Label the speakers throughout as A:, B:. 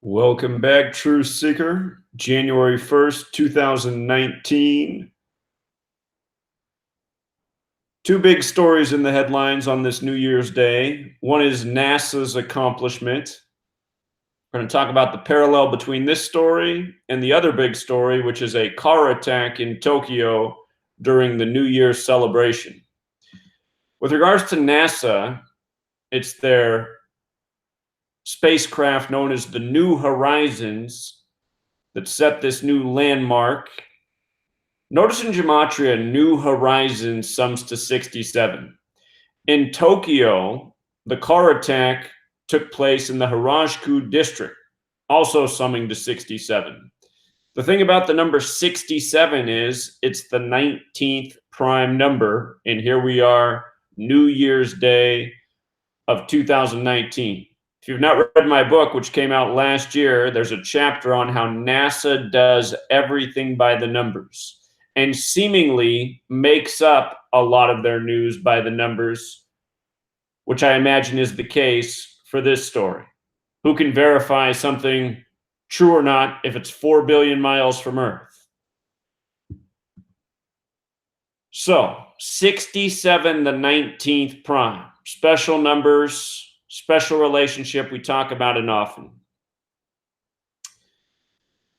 A: Welcome back, Truth Seeker. January 1st, 2019. Two big stories in the headlines on this New Year's Day. One is NASA's accomplishment. We're going to talk about the parallel between this story and the other big story, which is a car attack in Tokyo during the New Year's celebration. With regards to NASA, it's their spacecraft known as the New Horizons that set this new landmark. Notice in Gematria, New Horizons sums to 67. In Tokyo, the car attack took place in the Harajuku district, also summing to 67. The thing about the number 67 is it's the 19th prime number, and here we are, New Year's Day of 2019. If you've not read my book, which came out last year, there's a chapter on how NASA does everything by the numbers and seemingly makes up a lot of their news by the numbers, which I imagine is the case for this story. Who can verify something true or not if it's 4 billion miles from Earth? So, 67, the 19th prime. Special numbers, special relationship we talk about it often.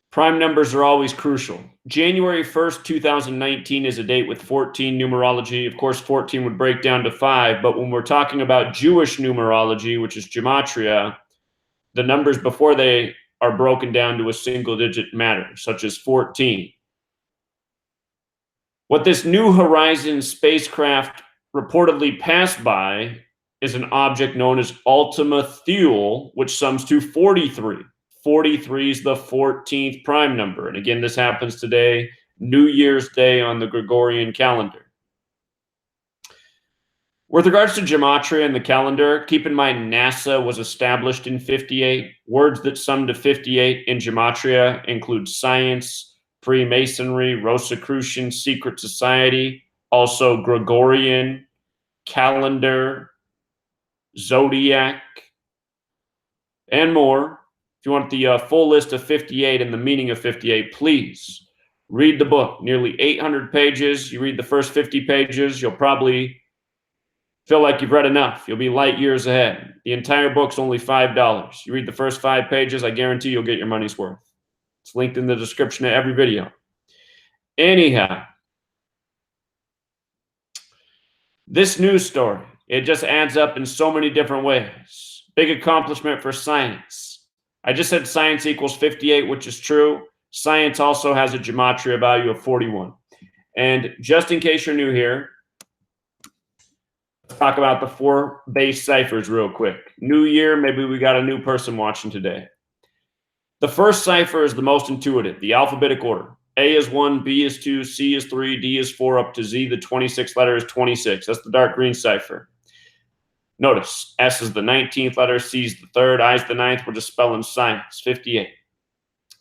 A: Prime numbers are always crucial. January 1st, 2019 is a date with 14 numerology. Of course, 14 would break down to 5, but when we're talking about Jewish numerology, which is Gematria, the numbers before they are broken down to a single digit matter, such as 14. What this New Horizons spacecraft reportedly passed by is an object known as Ultima Thule, which sums to 43. 43 is the 14th prime number. And again, this happens today, New Year's Day on the Gregorian calendar. With regards to Gematria and the calendar, keep in mind NASA was established in 58. Words that sum to 58 in Gematria include science, Freemasonry, Rosicrucian, secret society, also Gregorian, calendar, zodiac, and more. If you want the full list of 58 and the meaning of 58, please read the book. Nearly 800 pages. You read the first 50 pages, you'll probably feel like you've read enough. You'll be light years ahead. The entire book's only $5. You read the first 5 pages, I guarantee you'll get your money's worth. It's linked in the description of every video. Anyhow, this news story, it just adds up in so many different ways. Big accomplishment for science. I just said science equals 58, which is true. Science also has a Gematria value of 41. And just in case you're new here, let's talk about the 4 base ciphers real quick. New year, maybe we got a new person watching today. The first cipher is the most intuitive, the alphabetic order. A is 1, B is 2, C is 3, D is 4, up to Z, the 26th letter is 26. That's the dark green cipher. Notice, S is the 19th letter, C is the 3rd, I is the 9th. We're just spelling science, 58.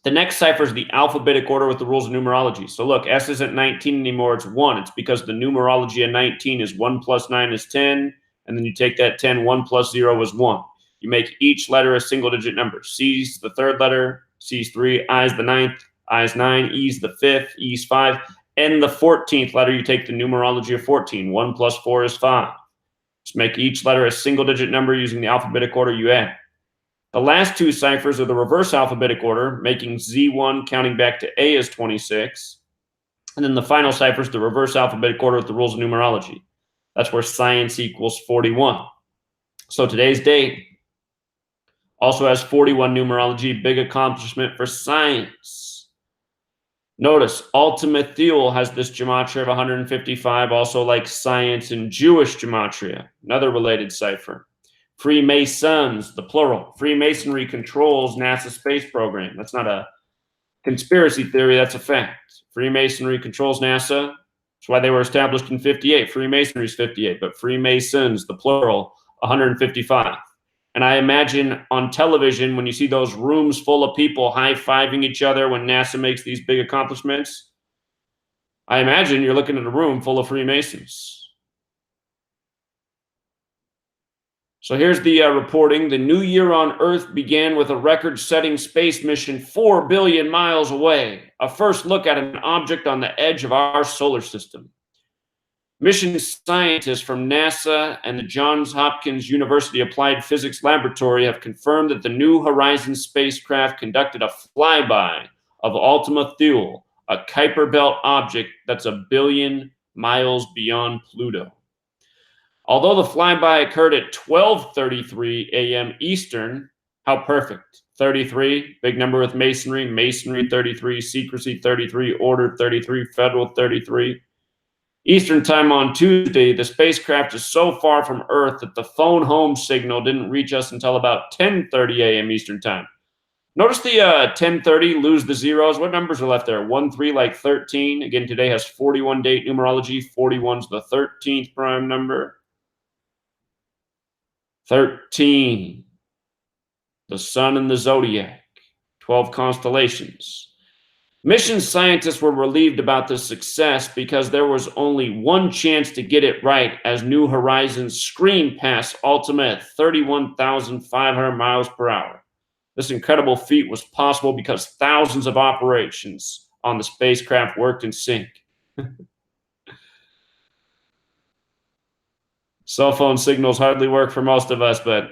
A: The next cipher is the alphabetic order with the rules of numerology. So look, S isn't 19 anymore, it's 1. It's because the numerology of 19 is 1 plus 9 is 10, and then you take that 10, 1 plus 0 is 1. You make each letter a single-digit number. C is the 3rd letter, C is 3, I is the 9th, I is 9, E is the 5th, E is 5, and the 14th letter, you take the numerology of 14. 1 plus 4 is 5. Just make each letter a single-digit number using the alphabetic order you add. The last 2 ciphers are the reverse alphabetic order, making Z1 counting back to A is 26. And then the final cipher is the reverse alphabetic order with the rules of numerology. That's where science equals 41. So today's date also has 41 numerology, big accomplishment for science. Notice, Ultima Thule has this Gematria of 155, also like science and Jewish Gematria, another related cipher. Freemasons, the plural. Freemasonry controls NASA space program. That's not a conspiracy theory, that's a fact. Freemasonry controls NASA. That's why they were established in 58. Freemasonry is 58, but Freemasons, the plural, 155. And I imagine on television, when you see those rooms full of people high-fiving each other when NASA makes these big accomplishments, I imagine you're looking at a room full of Freemasons. So here's the reporting. The new year on Earth began with a record-setting space mission 4 billion miles away, a first look at an object on the edge of our solar system. Mission scientists from NASA and the Johns Hopkins University Applied Physics Laboratory have confirmed that the New Horizons spacecraft conducted a flyby of Ultima Thule, a Kuiper Belt object that's 1 billion miles beyond Pluto. Although the flyby occurred at 12:33 a.m. Eastern, how perfect. 33, big number with masonry, masonry 33, secrecy 33, order 33, federal 33. Eastern time on Tuesday, the spacecraft is so far from Earth that the phone home signal didn't reach us until about 10:30 a.m. Eastern time. Notice the 10:30, lose the zeros. What numbers are left there? 1, 3, like 13. Again, today has 41 date numerology. 41's the 13th prime number. 13, the sun and the zodiac, 12 constellations. Mission scientists were relieved about this success because there was only one chance to get it right as New Horizons screamed past Ultima at 31,500 miles per hour. This incredible feat was possible because thousands of operations on the spacecraft worked in sync. Cell phone signals hardly work for most of us, but,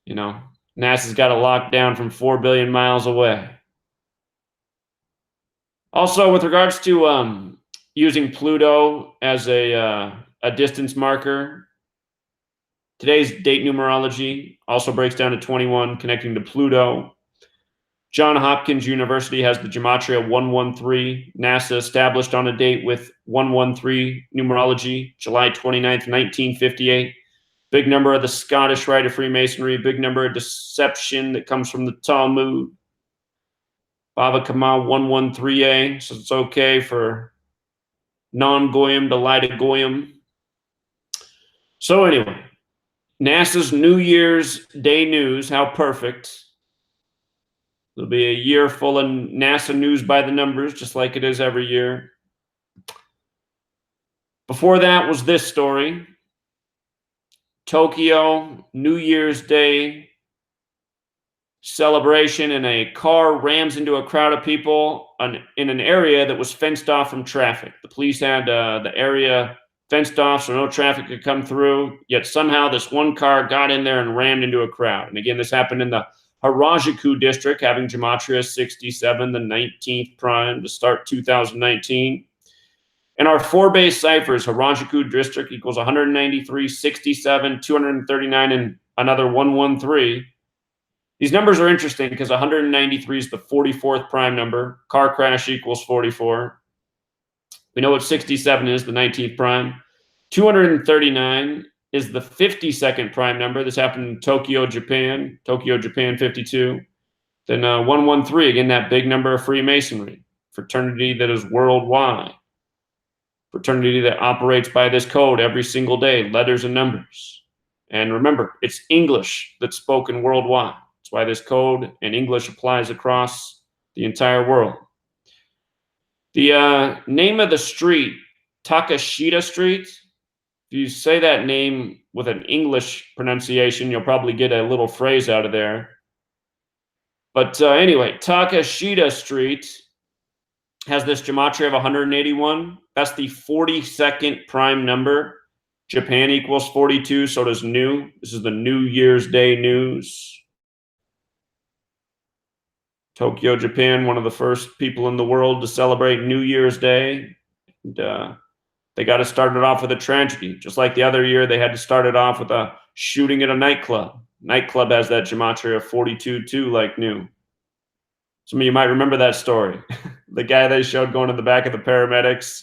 A: you know, NASA's got it locked down from 4 billion miles away. Also, with regards to using Pluto as a distance marker, today's date numerology also breaks down to 21, connecting to Pluto. Johns Hopkins University has the Gematria 113. NASA established on a date with 113 numerology, July 29th, 1958. Big number of the Scottish Rite of Freemasonry, big number of deception that comes from the Talmud. Bava Kama 113A, so it's okay for non-Goyim to lie to Goyim. So anyway, NASA's New Year's Day news, how perfect. It'll be a year full of NASA news by the numbers, just like it is every year. Before that was this story. Tokyo, New Year's Day celebration, and a car rams into a crowd of people in an area that was fenced off from traffic. The police had the area fenced off so no traffic could come through, yet somehow this one car got in there and rammed into a crowd. And again, this happened in the Harajuku district, having Gematria 67, the 19th prime, to start 2019. And our 4 base ciphers, Harajuku district equals 193, 67, 239, and another 113. These numbers are interesting because 193 is the 44th prime number. Car crash equals 44. We know what 67 is, the 19th prime. 239 is the 52nd prime number. This happened in Tokyo, Japan. Tokyo, Japan, 52. Then 113, again, that big number of Freemasonry. Fraternity that is worldwide. Fraternity that operates by this code every single day, letters and numbers. And remember, it's English that's spoken worldwide. That's why this code and English applies across the entire world. The name of the street, Takashita Street, if you say that name with an English pronunciation, you'll probably get a little phrase out of there. But anyway, Takashita Street has this gematria of 181. That's the 42nd prime number. Japan equals 42, so does new. This is the New Year's Day news. Tokyo, Japan, one of the first people in the world to celebrate New Year's Day. And, they got to start it off with a tragedy. Just like the other year, they had to start it off with a shooting at a nightclub. Nightclub has that gematria of 42 too, like new. Some of you might remember that story. The guy they showed going to the back of the paramedics,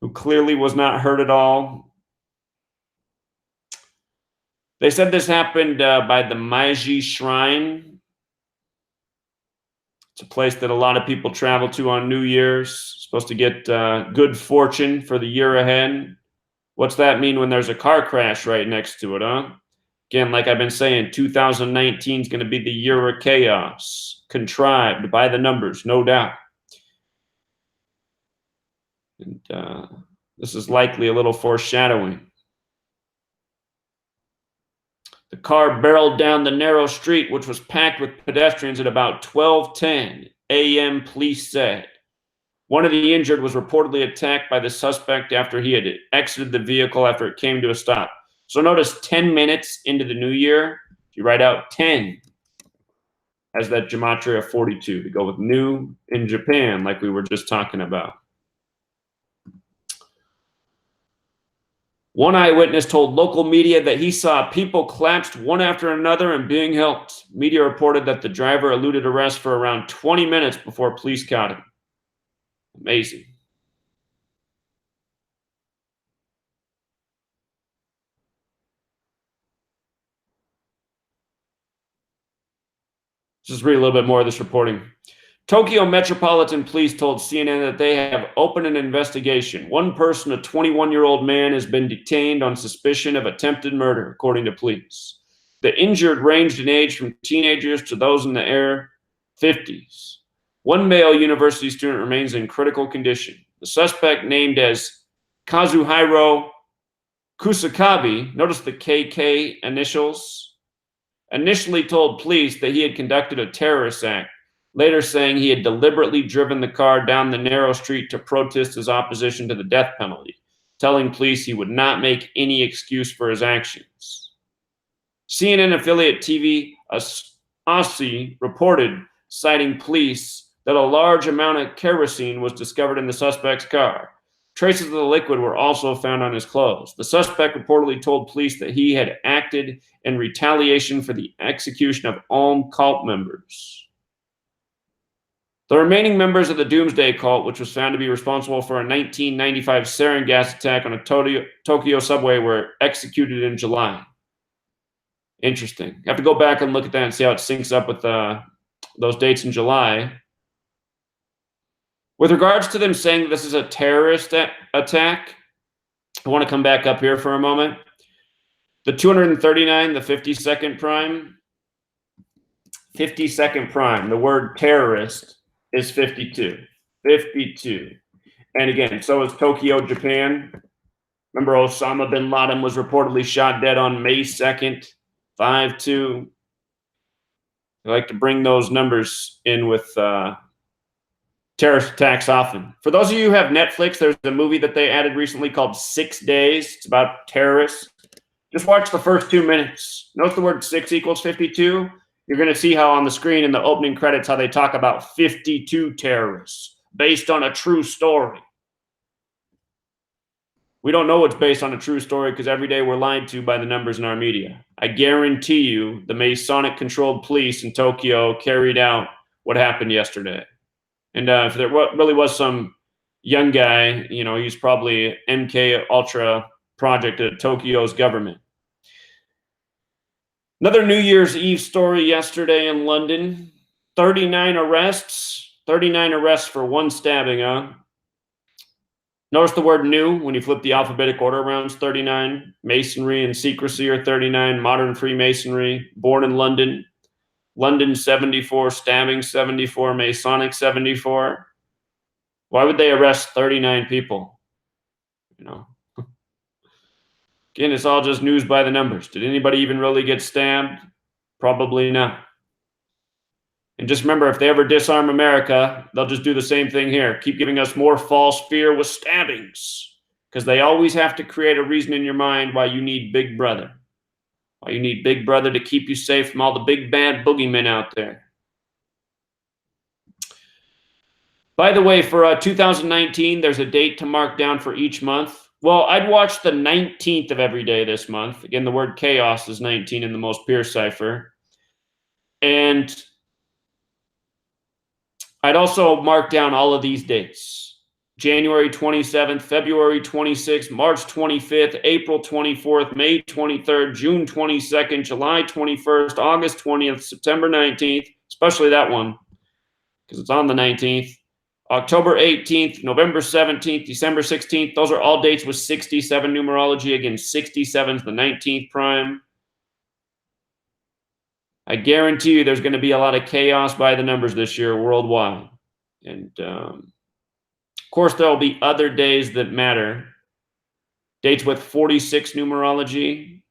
A: who clearly was not hurt at all. They said this happened by the Meiji Shrine. It's a place that a lot of people travel to on New Year's. Supposed to get good fortune for the year ahead. What's that mean when there's a car crash right next to it, huh? Again, like I've been saying, 2019 is going to be the year of chaos, contrived by the numbers, no doubt. And this is likely a little foreshadowing. The car barreled down the narrow street, which was packed with pedestrians, at about 12:10 a.m., police said. One of the injured was reportedly attacked by the suspect after he had exited the vehicle after it came to a stop. So notice 10 minutes into the new year, you write out 10 as that Gematria 42 to go with new in Japan, like we were just talking about. One eyewitness told local media that he saw people collapsed one after another and being helped. Media reported that the driver eluded arrest for around 20 minutes before police caught him. Amazing. Just read a little bit more of this reporting. Tokyo Metropolitan Police told CNN that they have opened an investigation. One person, a 21-year-old man, has been detained on suspicion of attempted murder, according to police. The injured ranged in age from teenagers to those in the 50s. One male university student remains in critical condition. The suspect, named as Kazuhiro Kusakabe, notice the KK initials, initially told police that he had conducted a terrorist act, later saying he had deliberately driven the car down the narrow street to protest his opposition to the death penalty, telling police he would not make any excuse for his actions. CNN affiliate TV Aussie reported, citing police, that a large amount of kerosene was discovered in the suspect's car. Traces of the liquid were also found on his clothes. The suspect reportedly told police that he had acted in retaliation for the execution of armed cult members. The remaining members of the Doomsday Cult, which was found to be responsible for a 1995 sarin gas attack on a Tokyo subway, were executed in July. Interesting. You have to go back and look at that and see how it syncs up with those dates in July. With regards to them saying that this is a terrorist attack, I want to come back up here for a moment. The 239, the 52nd prime, 52nd prime, the word terrorist is 52. 52. And again, so is Tokyo, Japan. Remember, Osama bin Laden was reportedly shot dead on May 2nd, 5-2. I like to bring those numbers in with terrorist attacks often. For those of you who have Netflix, there's a movie that they added recently called 6 Days. It's about terrorists. Just watch the first 2 minutes. Notice the word 6 equals 52. You're going to see how on the screen in the opening credits, how they talk about 52 terrorists based on a true story. We don't know what's based on a true story because every day we're lied to by the numbers in our media. I guarantee you the Masonic-controlled police in Tokyo carried out what happened yesterday. And if there really was some young guy, you know, he's probably MK Ultra project at Tokyo's government. Another New Year's Eve story yesterday in London. 39 arrests. 39 arrests for one stabbing, huh? Notice the word new when you flip the alphabetic order around. 39. Masonry and secrecy are 39. Modern Freemasonry. Born in London. London 74. Stabbing 74. Masonic 74. Why would they arrest 39 people? You know. Again, it's all just news by the numbers. Did anybody even really get stabbed? Probably not. And just remember, if they ever disarm America, they'll just do the same thing here. Keep giving us more false fear with stabbings. Because they always have to create a reason in your mind why you need Big Brother. Why you need Big Brother to keep you safe from all the big bad boogeymen out there. By the way, for 2019, there's a date to mark down for each month. Well, I'd watch the 19th of every day this month. Again, the word chaos is 19 in the most pure cipher. And I'd also mark down all of these dates. January 27th, February 26th, March 25th, April 24th, May 23rd, June 22nd, July 21st, August 20th, September 19th, especially that one, because it's on the 19th. October 18th, November 17th, December 16th. Those are all dates with 67 numerology. Again, 67 is the 19th prime. I guarantee you there's going to be a lot of chaos by the numbers this year worldwide. And, of course, there will be other days that matter. Dates with 46 numerology.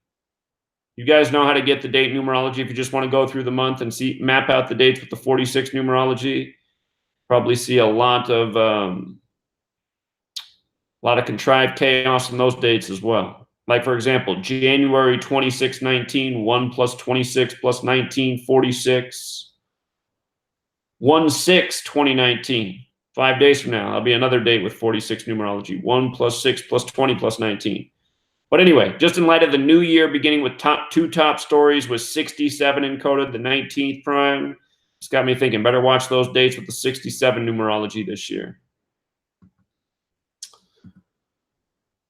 A: You guys know how to get the date numerology if you just want to go through the month and map out the dates with the 46 numerology. Probably see a lot of contrived chaos in those dates as well. Like, for example, January 26, 19, 1 plus 26 plus 19, 46. 1/6, 2019. 5 days from now, I'll be another date with 46 numerology. 1 plus 6 plus 20 plus 19. But anyway, just in light of the new year beginning with two top stories with 67 encoded, the 19th prime, it's got me thinking, better watch those dates with the 67 numerology this year.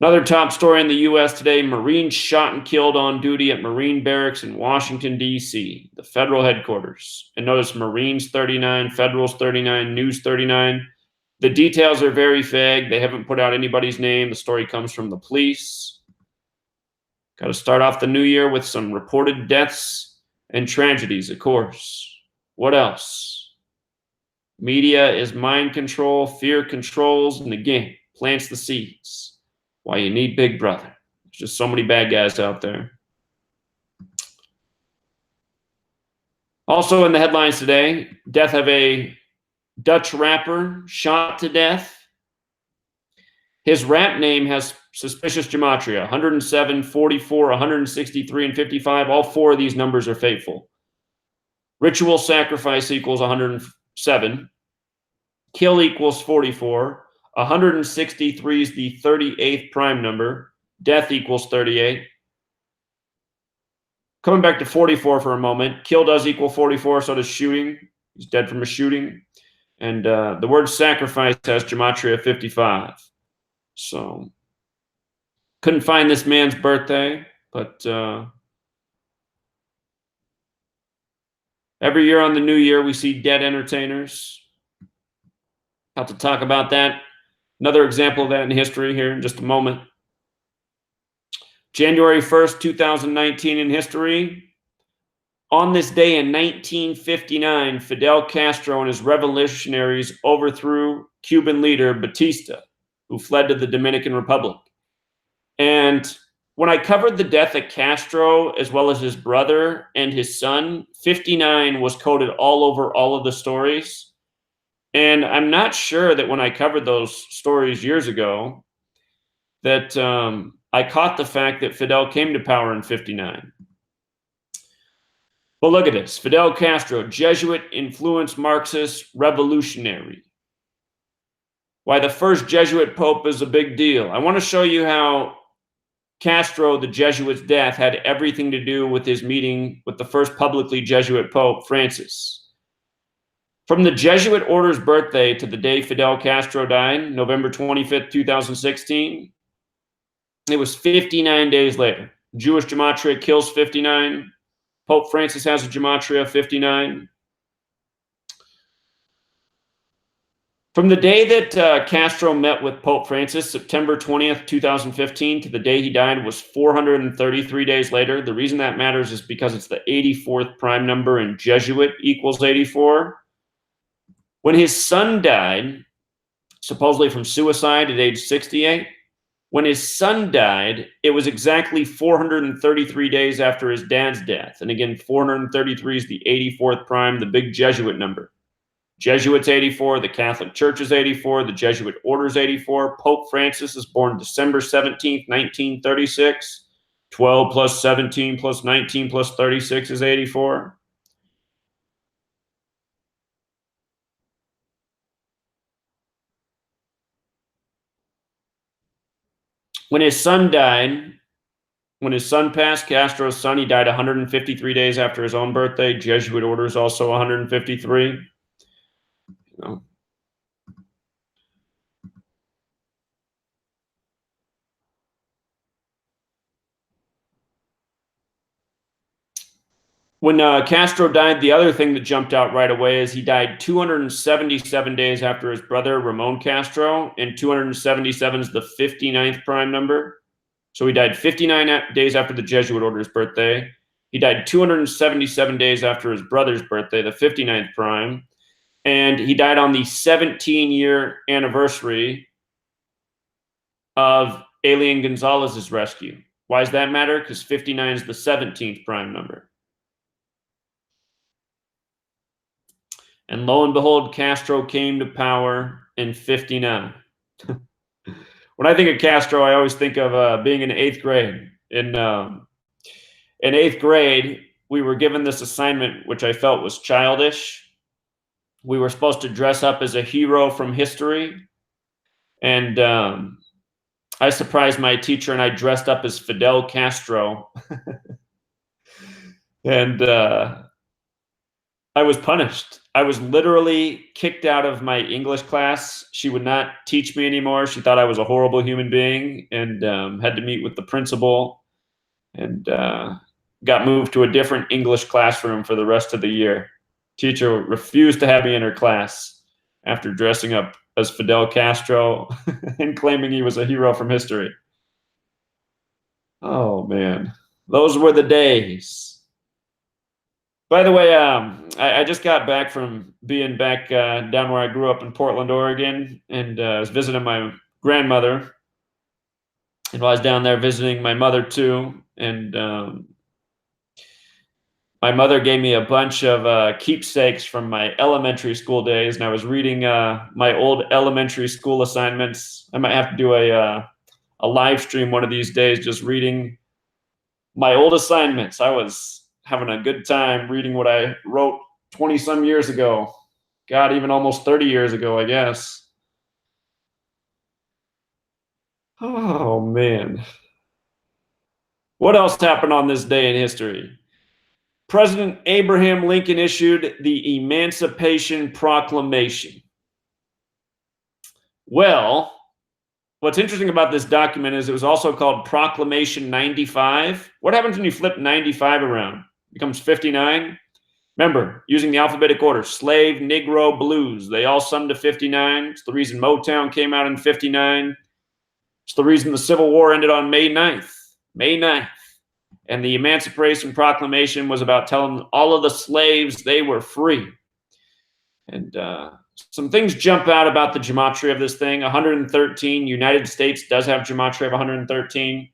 A: Another top story in the U.S. today, Marines shot and killed on duty at Marine Barracks in Washington, D.C., the federal headquarters. And notice Marines 39, Federals 39, News 39. The details are very vague. They haven't put out anybody's name. The story comes from the police. Got to start off the new year with some reported deaths and tragedies, of course. What else? Media is mind control, fear controls, and again, plants the seeds. Why you need Big Brother. There's just so many bad guys out there. Also in the headlines today, death of a Dutch rapper shot to death. His rap name has suspicious gematria, 107, 44, 163, and 55. All four of these numbers are fateful. Ritual sacrifice equals 107. Kill equals 44. 163 is the 38th prime number. Death equals 38. Coming back to 44 for a moment. Kill does equal 44, so does shooting. He's dead from a shooting. And the word sacrifice has gematria 55. So, couldn't find this man's birthday, but every year on the new year, we see dead entertainers. Have to talk about that. Another example of that in history here in just a moment. January 1st, 2019 in history. On this day in 1959, Fidel Castro and his revolutionaries overthrew Cuban leader Batista, who fled to the Dominican Republic. And when I covered the death of Castro, as well as his brother and his son, 59 was coded all over all of the stories. And I'm not sure that when I covered those stories years ago, that I caught the fact that Fidel came to power in 59. But look at this. Fidel Castro, Jesuit-influenced Marxist revolutionary. Why the first Jesuit pope is a big deal. I want to show you how Castro, the Jesuit's death, had everything to do with his meeting with the first publicly Jesuit pope, Francis. From the Jesuit order's birthday to the day Fidel Castro died, November 25th, 2016, it was 59 days later. Jewish gematria kills 59. Pope Francis has a gematria 59. From the day that Castro met with Pope Francis, September 20th, 2015, to the day he died was 433 days later. The reason that matters is because it's the 84th prime number and Jesuit equals 84. When his son died, supposedly from suicide at age 68, when his son died, it was exactly 433 days after his dad's death. And again, 433 is the 84th prime, the big Jesuit number. Jesuits 84, the Catholic Church is 84, the Jesuit Order is 84. Pope Francis is born December 17th, 1936. 12 plus 17 plus 19 plus 36 is 84. When his son died, when his son passed, Castro's son, he died 153 days after his own birthday. Jesuit order is also 153. You know. When Castro died, the other thing that jumped out right away is he died 277 days after his brother, Ramon Castro, and 277 is the 59th prime number. So he died 59 days after the Jesuit order's birthday. He died 277 days after his brother's birthday, the 59th prime. And he died on the 17-year anniversary of Elian Gonzalez's rescue. Why does that matter? Because 59 is the 17th prime number. And lo and behold, Castro came to power in 59. When I think of Castro, I always think of being in 8th grade. In 8th grade, we were given this assignment, which I felt was childish. We were supposed to dress up as a hero from history. And I surprised my teacher, and I dressed up as Fidel Castro. And I was punished. I was literally kicked out of my English class. She would not teach me anymore. She thought I was a horrible human being, and had to meet with the principal, and got moved to a different English classroom for the rest of the year. Teacher refused to have me in her class after dressing up as Fidel Castro and claiming he was a hero from history. Oh, man. Those were the days. By the way, I just got back from being back down where I grew up in Portland, Oregon, and I was visiting my grandmother. And while I was down there visiting my mother too, and my mother gave me a bunch of keepsakes from my elementary school days, and I was reading my old elementary school assignments. I might have to do a live stream one of these days, just reading my old assignments. I was having a good time reading what I wrote 20 some years ago. God, even almost 30 years ago, I guess. Oh, man. What else happened on this day in history? President Abraham Lincoln issued the Emancipation Proclamation. Well, what's interesting about this document is it was also called Proclamation 95. What happens when you flip 95 around? It becomes 59. Remember, using the alphabetic order, slave, Negro, blues, they all sum to 59. It's the reason Motown came out in 59. It's the reason the Civil War ended on May 9th. May 9th. And the Emancipation Proclamation was about telling all of the slaves they were free. And some things jump out about the gematria of this thing. 113, United States does have gematria of 113.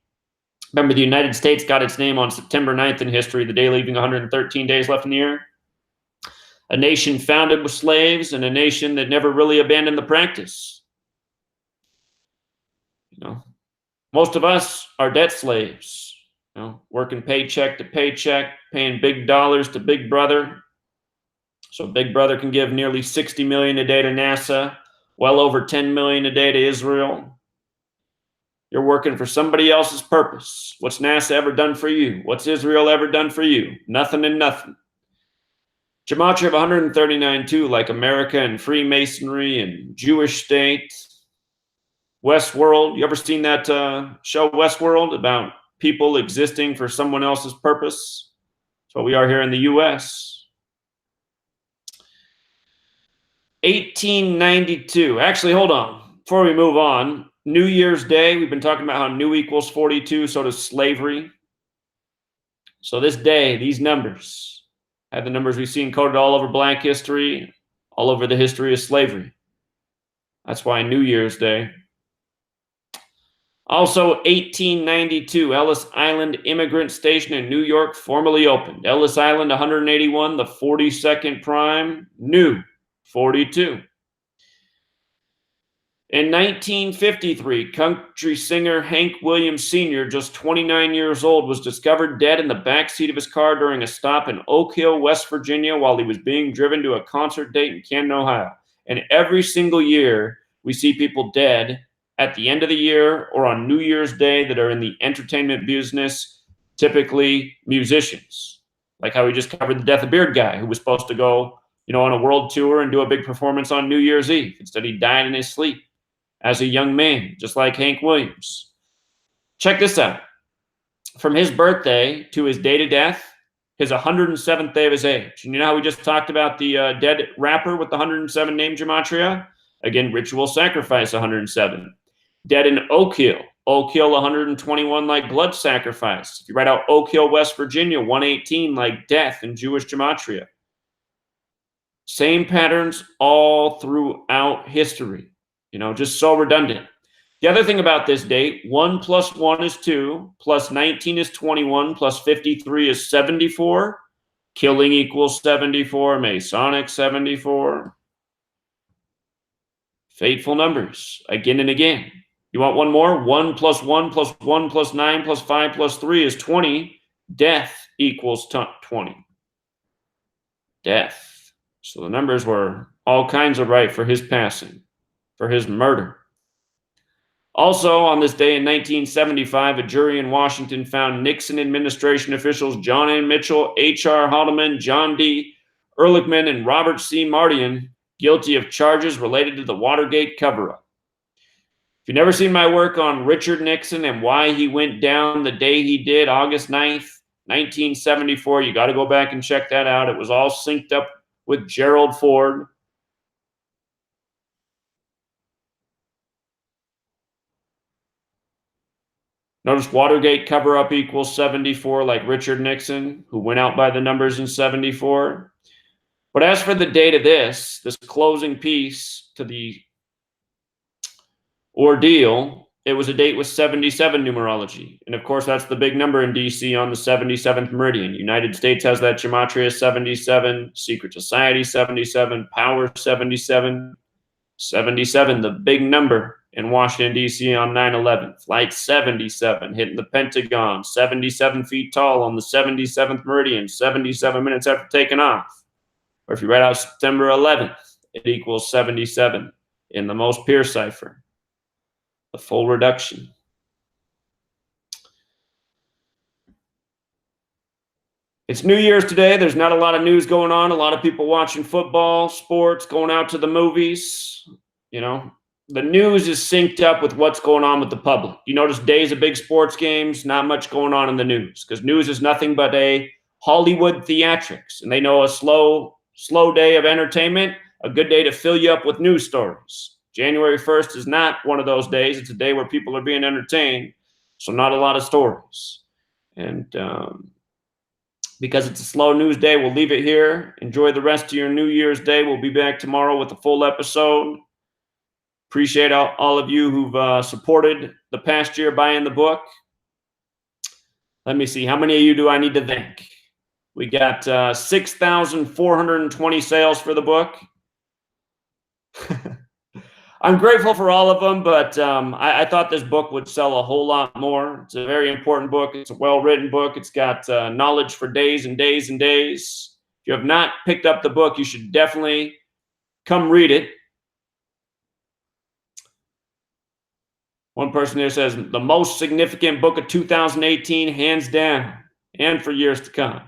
A: Remember, the United States got its name on September 9th in history, the day leaving 113 days left in the year. A nation founded with slaves and a nation that never really abandoned the practice. You know, most of us are debt slaves. You know, working paycheck to paycheck, paying big dollars to Big Brother. So Big Brother can give nearly 60 million a day to NASA, well over 10 million a day to Israel. You're working for somebody else's purpose. What's NASA ever done for you? What's Israel ever done for you? Nothing and nothing. Gematria of 139 too, like America and Freemasonry and Jewish state. Westworld. You ever seen that show Westworld about people existing for someone else's purpose? That's what we are here in the U.S. 1892. Actually, hold on. Before we move on, New Year's Day, we've been talking about how new equals 42, so does slavery. So this day, these numbers, have the numbers we've seen coded all over Black history, all over the history of slavery. That's why New Year's Day. Also, 1892, Ellis Island Immigrant Station in New York formally opened. Ellis Island, 181, the 42nd prime, new, 42. In 1953, country singer Hank Williams Sr., just 29 years old, was discovered dead in the backseat of his car during a stop in Oak Hill, West Virginia, while he was being driven to a concert date in Canton, Ohio. And every single year, we see people dead at the end of the year or on New Year's Day that are in the entertainment business, typically musicians. Like how we just covered the death of Beard Guy, who was supposed to go, on a world tour and do a big performance on New Year's Eve. Instead, he died in his sleep as a young man, just like Hank Williams. Check this out. From his birthday to his day to death, his 107th day of his age. And you know how we just talked about the dead rapper with the 107 name gematria? Again, ritual sacrifice 107. Dead in Oak Hill. Oak Hill 121 like blood sacrifice. If you write out Oak Hill, West Virginia, 118 like death in Jewish gematria. Same patterns all throughout history. Just so redundant. The other thing about this date, 1 plus 1 is 2, plus 19 is 21, plus 53 is 74. Killing equals 74, Masonic 74. Fateful numbers, again and again. You want one more? 1 plus 1 plus 1 plus 9 plus 5 plus 3 is 20. Death equals 20. Death. So the numbers were all kinds of right for his passing, for his murder. Also, on this day in 1975, a jury in Washington found Nixon administration officials John A. Mitchell, H.R. Haldeman, John D. Ehrlichman, and Robert C. Mardian guilty of charges related to the Watergate cover-up. If you've never seen my work on Richard Nixon and why he went down the day he did, August 9th, 1974, you got to go back and check that out. It was all synced up with Gerald Ford. Notice Watergate cover-up equals 74, like Richard Nixon, who went out by the numbers in 74. But as for the date of this closing piece to the ordeal, it was a date with 77 numerology. And of course, that's the big number in DC on the 77th meridian. United States has that Gematria 77, Secret Society 77, Power 77, 77, the big number in Washington, D.C. on 9/11. Flight 77 hitting the Pentagon, 77 feet tall on the 77th meridian, 77 minutes after taking off. Or if you write out September 11th, it equals 77 in the most pure cipher. The full reduction. It's New Year's today. There's not a lot of news going on. A lot of people watching football, sports, going out to the movies. You know, the news is synced up with what's going on with the public. You notice days of big sports games, not much going on in the news because news is nothing but a Hollywood theatrics. And they know a slow day of entertainment, a good day to fill you up with news stories. January 1st is not one of those days. It's a day where people are being entertained. So not a lot of stories. And because it's a slow news day, we'll leave it here. Enjoy the rest of your New Year's Day. We'll be back tomorrow with a full episode. Appreciate all of you who've supported the past year buying the book. Let me see. How many of you do I need to thank? We got 6,420 sales for the book. I'm grateful for all of them, but I thought this book would sell a whole lot more. It's a very important book. It's a well-written book. It's got knowledge for days and days and days. If you have not picked up the book, you should definitely come read it. One person here says, the most significant book of 2018, hands down, and for years to come.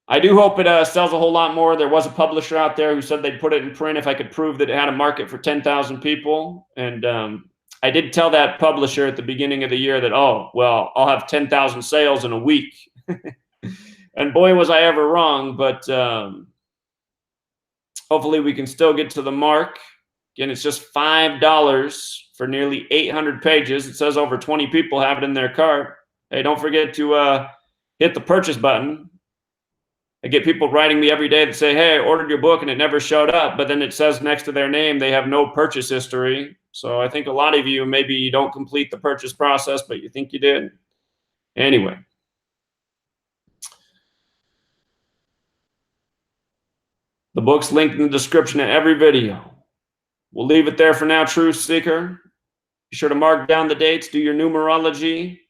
A: I do hope it sells a whole lot more. There was a publisher out there who said they'd put it in print if I could prove that it had a market for 10,000 people. And I did tell that publisher at the beginning of the year that, oh, well, I'll have 10,000 sales in a week. And boy, was I ever wrong. But hopefully we can still get to the mark. Again, it's just $5 for nearly 800 pages. It says over 20 people have it in their cart. Hey, don't forget to hit the purchase button. I get people writing me every day that say, hey, I ordered your book and it never showed up. But then it says next to their name they have no purchase history. So I think a lot of you, maybe you don't complete the purchase process, but you think you did. Anyway. The book's linked in the description of every video. We'll leave it there for now, Truth Seeker. Be sure to mark down the dates, do your numerology.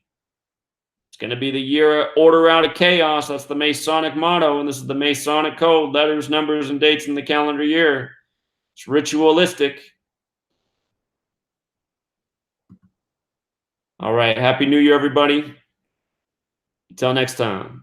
A: It's going to be the year order out of chaos. That's the Masonic motto, and this is the Masonic code, letters, numbers, and dates in the calendar year. It's ritualistic. All right. Happy New Year, everybody. Until next time.